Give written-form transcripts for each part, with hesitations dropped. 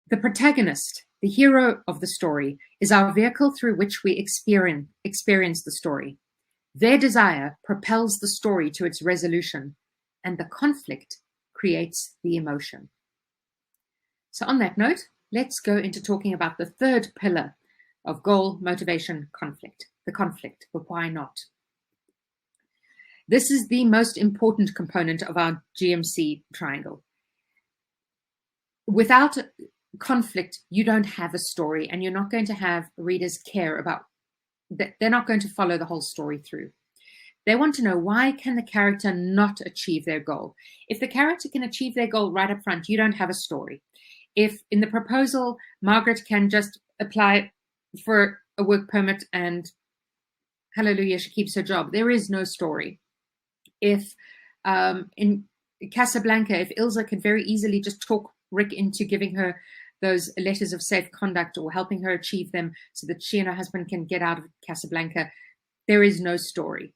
The protagonist, the hero of the story, is our vehicle through which we experience the story. Their desire propels the story to its resolution, and the conflict creates the emotion. So on that note, let's go into talking about the third pillar of goal, motivation, conflict. The conflict, but why not? This is the most important component of our GMC triangle. Without conflict, you don't have a story, and you're not going to have readers care about that. They're not going to follow the whole story through. They want to know, why can the character not achieve their goal? If the character can achieve their goal right up front, you don't have a story. If in the proposal, Margaret can just apply for a work permit and hallelujah, she keeps her job, there is no story. If in Casablanca, if Ilse could very easily just talk Rick into giving her those letters of safe conduct or helping her achieve them so that she and her husband can get out of Casablanca, there is no story.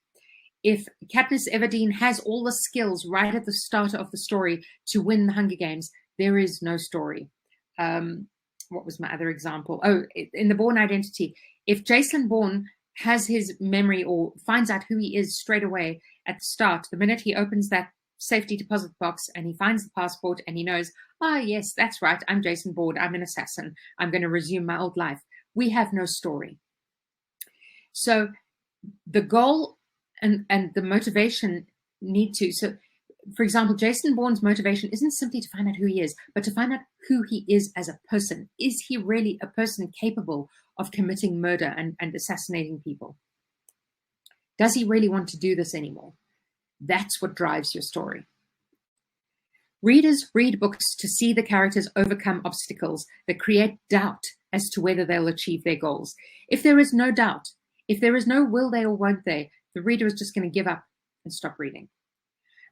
If Katniss Everdeen has all the skills right at the start of the story to win the Hunger Games, there is no story. What was my other example? Oh, in the Bourne Identity, if Jason Bourne has his memory or finds out who he is straight away at the start, the minute he opens that safety deposit box and he finds the passport and he knows, yes, that's right, I'm Jason Bourne, I'm an assassin, I'm going to resume my old life. We have no story. So the goal and the motivation need to, so for example, Jason Bourne's motivation isn't simply to find out who he is, but to find out who he is as a person. Is he really a person capable of committing murder and assassinating people? Does he really want to do this anymore? That's what drives your story. Readers read books to see the characters overcome obstacles that create doubt as to whether they'll achieve their goals. If there is no doubt, if there is no will they or won't they, the reader is just going to give up and stop reading.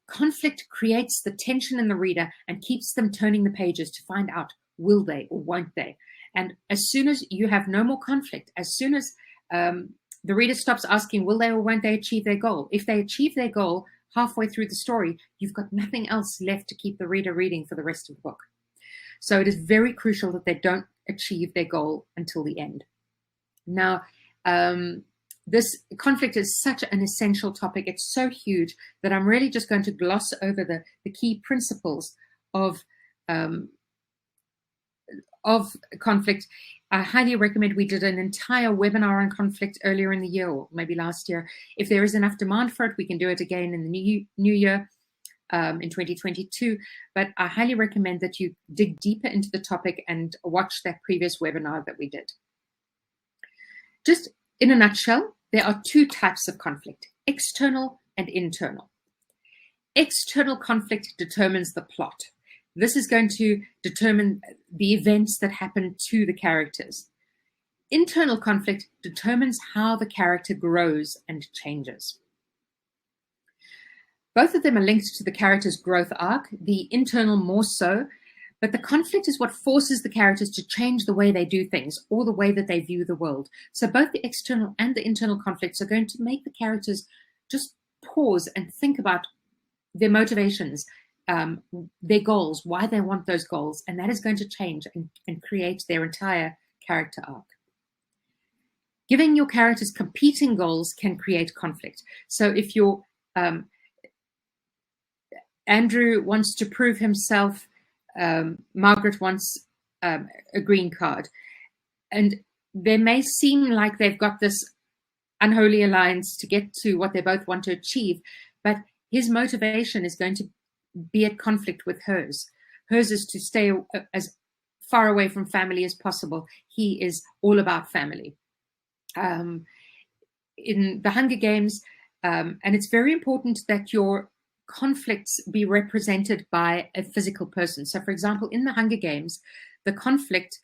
Conflict creates the tension in the reader and keeps them turning the pages to find out, will they or won't they? And as soon as you have no more conflict, as soon as the reader stops asking, will they or won't they achieve their goal? If they achieve their goal halfway through the story, you've got nothing else left to keep the reader reading for the rest of the book. So it is very crucial that they don't achieve their goal until the end. Now, this conflict is such an essential topic. It's so huge that I'm really just going to gloss over the key principles of conflict. I highly recommend, we did an entire webinar on conflict earlier in the year, or maybe last year. If there is enough demand for it, we can do it again in the new year, in 2022. But I highly recommend that you dig deeper into the topic and watch that previous webinar that we did. Just in a nutshell, there are two types of conflict, external and internal. External conflict determines the plot. This is going to determine the events that happen to the characters. Internal conflict determines how the character grows and changes. Both of them are linked to the character's growth arc, the internal more so, but the conflict is what forces the characters to change the way they do things or the way that they view the world. So both the external and the internal conflicts are going to make the characters just pause and think about their motivations, their goals, why they want those goals, and that is going to change and create their entire character arc. Giving your characters competing goals can create conflict. So if your Andrew wants to prove himself, Margaret wants a green card, and they may seem like they've got this unholy alliance to get to what they both want to achieve, but his motivation is going to be at conflict with hers. Hers is to stay as far away from family as possible. He is all about family. In the Hunger Games, and it's very important that your conflicts be represented by a physical person. So, for example, in the Hunger Games, the conflict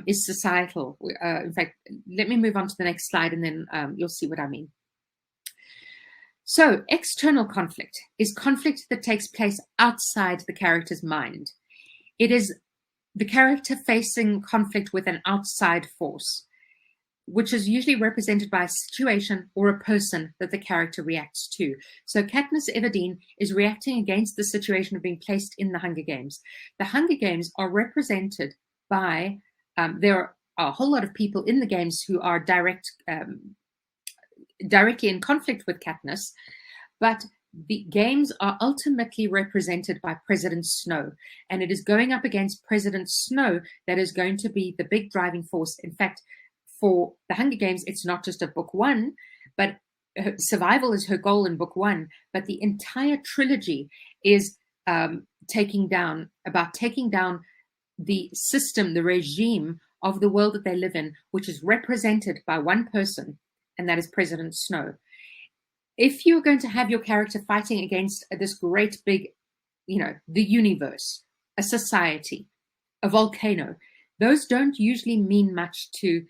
is societal. In fact, let me move on to the next slide and then you'll see what I mean. So, external conflict is conflict that takes place outside the character's mind. It is the character facing conflict with an outside force, which is usually represented by a situation or a person that the character reacts to. So Katniss Everdeen is reacting against the situation of being placed in the Hunger Games. The Hunger Games are represented by, there are a whole lot of people in the games who are directly in conflict with Katniss, but the games are ultimately represented by President Snow, and it is going up against President Snow that is going to be the big driving force. In fact, for the Hunger Games, it's not just a book one, but survival is her goal in book one, but the entire trilogy is taking down the system, the regime of the world that they live in, which is represented by one person, and that is President Snow. If you're going to have your character fighting against this great big, the universe, a society, a volcano, those don't usually mean much to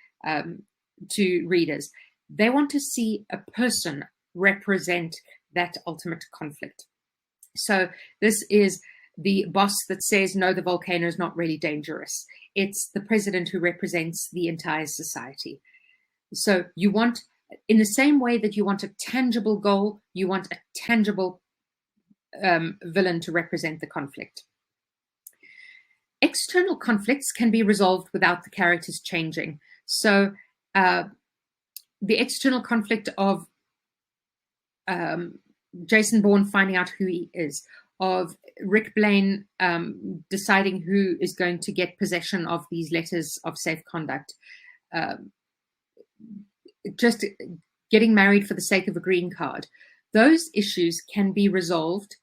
readers. They want to see a person represent that ultimate conflict. So this is the boss that says, no, the volcano is not really dangerous. It's the president who represents the entire society. So you want, in the same way that you want a tangible goal, you want a tangible villain to represent the conflict. External conflicts can be resolved without the characters changing. So the external conflict of Jason Bourne finding out who he is, of Rick Blaine deciding who is going to get possession of these letters of safe conduct, just getting married for the sake of a green card. Those issues can be resolved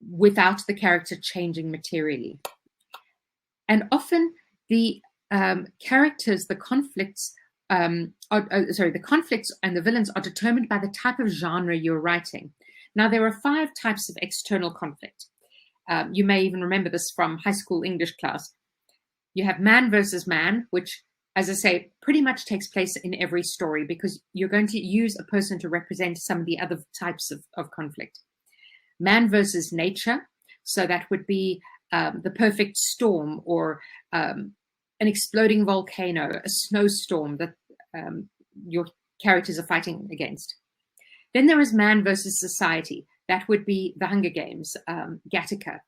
without the character changing materially. And often the characters, the conflicts, the conflicts and the villains are determined by the type of genre you're writing. Now, there are 5 types of external conflict. You may even remember this from high school English class. You have man versus man, which, as I say, pretty much takes place in every story because you're going to use a person to represent some of the other types of conflict. Man versus nature. So that would be the perfect storm, or an exploding volcano, a snowstorm that your characters are fighting against. Then there is man versus society. That would be the Hunger Games, Gattaca.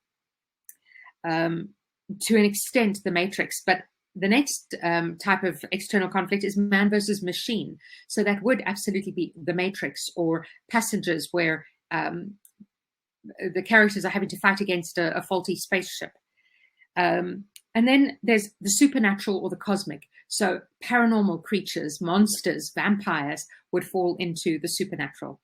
To an extent, the Matrix. But the next type of external conflict is man versus machine. So that would absolutely be the Matrix, or Passengers, where the characters are having to fight against a faulty spaceship. And then there's the supernatural or the cosmic. So paranormal creatures, monsters, vampires would fall into the supernatural.